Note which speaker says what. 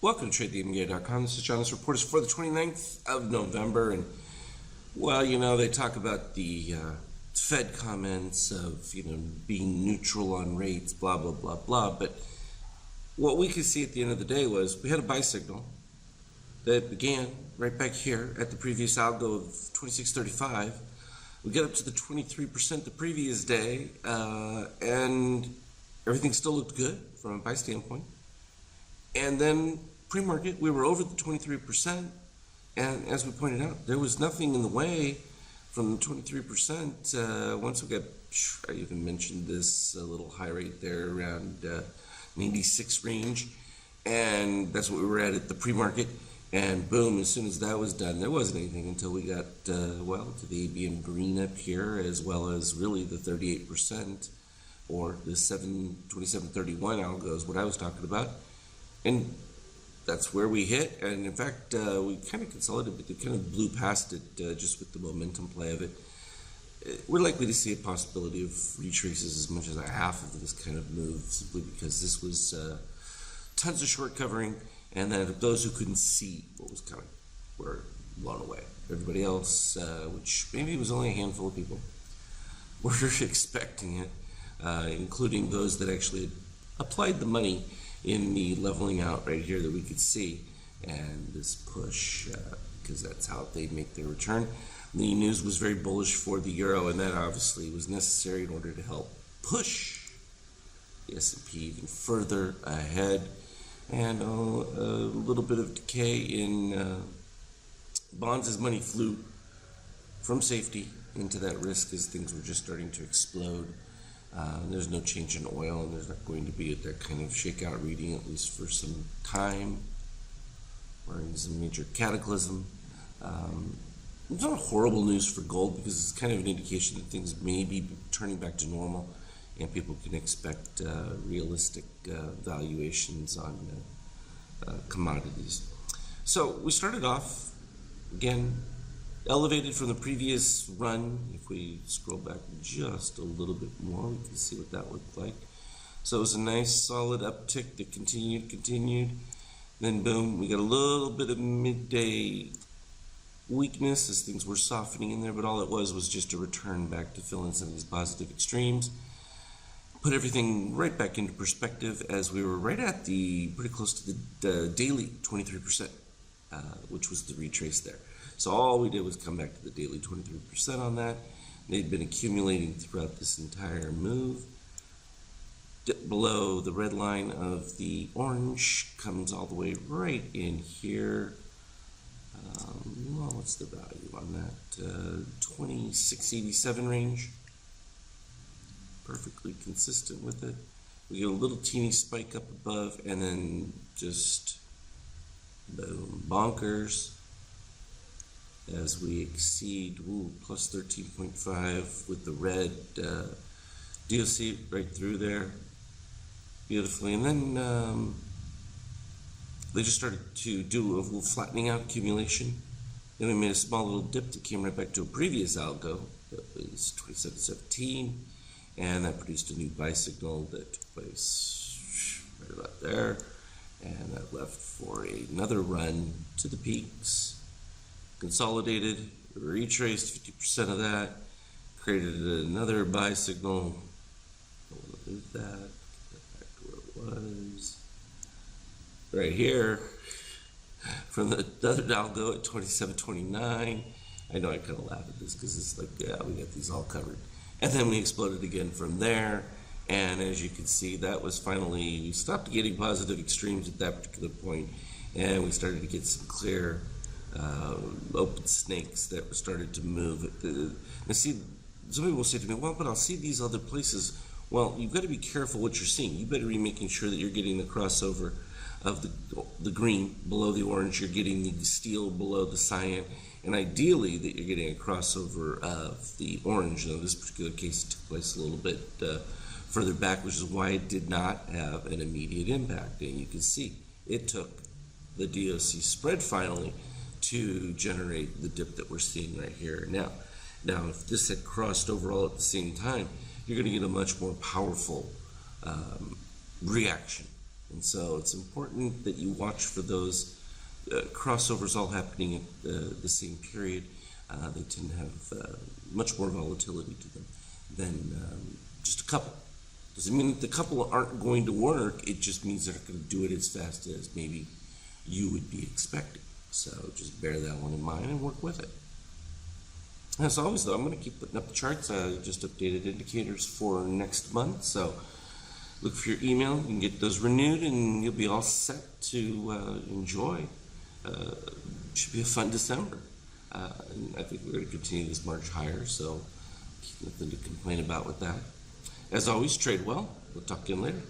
Speaker 1: Welcome to TradeTheMBA.com. This is John. This report is for the 29th of November. And, well, they talk about the Fed comments of, being neutral on rates, blah, blah, blah, blah. But what we could see at the end of the day was we had a buy signal that began right back here at the previous algo of 26.35. We got up to the 23% the previous day, and everything still looked good from a buy standpoint. And then pre-market, we were over the 23%, and as we pointed out, there was nothing in the way from the 23%. Once we got, I even mentioned this, a little high rate there around 96 range, and that's what we were at the pre-market. And boom, as soon as that was done, there wasn't anything until we got, to the ABM green up here, as well as really the 38%, or the 27.31 algo is what I was talking about. And that's where we hit, and in fact, we kind of consolidated, but they kind of blew past it just with the momentum play of it. We're likely to see a possibility of retraces as much as a half of this kind of move, simply because this was tons of short covering, and then those who couldn't see what was coming were blown away. Everybody else, which maybe was only a handful of people, were expecting it, including those that actually had applied the money in the leveling out right here that we could see, and this push, because that's how they make their return. The news was very bullish for the euro, and that obviously was necessary in order to help push the S&P even further ahead. And a little bit of decay in bonds as money flew from safety into that risk as things were just starting to explode. There's no change in oil, and there's not going to be that kind of shakeout reading, at least for some time. We're in some major cataclysm. It's not horrible news for gold, because it's kind of an indication that things may be turning back to normal, and people can expect realistic valuations on commodities. So we started off, again, elevated from the previous run. If we scroll back just a little bit more, we can see what that looked like. So it was a nice solid uptick that continued. Then boom, we got a little bit of midday weakness as things were softening in there, but all it was just a return back to fill in some of these positive extremes. Put everything right back into perspective as we were right at pretty close to the daily 23%, which was the retrace there. So all we did was come back to the daily 23% on that. They'd been accumulating throughout this entire move. Dip below the red line of the orange, comes all the way right in here. Well, what's the value on that? 2687 range. Perfectly consistent with it. We get a little teeny spike up above, and then just boom, bonkers, as we exceed plus 13.5 with the red DOC right through there beautifully. And then they just started to do a little flattening out accumulation. Then we made a small little dip that came right back to a previous algo that was 27.17, and that produced a new buy signal that took place right about there, and that left for another run to the peaks. Consolidated, retraced 50% of that, created another buy signal. I want to move that, get back to where it was. Right here, from the other algo at 27.29. I know I kind of laugh at this because it's like, yeah, we got these all covered. And then we exploded again from there. And as you can see, that was finally, we stopped getting positive extremes at that particular point, and we started to get some clear open snakes that started to move. Now see, somebody will say to me, well, but I'll see these other places. Well, you've got to be careful what you're seeing. You better be making sure that you're getting the crossover of the green below the orange, you're getting the steel below the cyan, and ideally that you're getting a crossover of the orange. Now, in this particular case, it took place a little bit further back, which is why it did not have an immediate impact. And you can see it took the DOC spread finally to generate the dip that we're seeing right here now. Now, if this had crossed over all at the same time, you're going to get a much more powerful reaction. And so it's important that you watch for those crossovers all happening at the same period. They tend to have much more volatility to them than just a couple. Doesn't mean that the couple aren't going to work, it just means they're not going to do it as fast as maybe you would be expecting. So just bear that one in mind and work with it. As always, though, I'm going to keep putting up the charts. I just updated indicators for next month, so look for your email. You can get those renewed, and you'll be all set to enjoy. Should be a fun December. And I think we're going to continue this march higher, so nothing to complain about with that. As always, trade well. We'll talk to you later.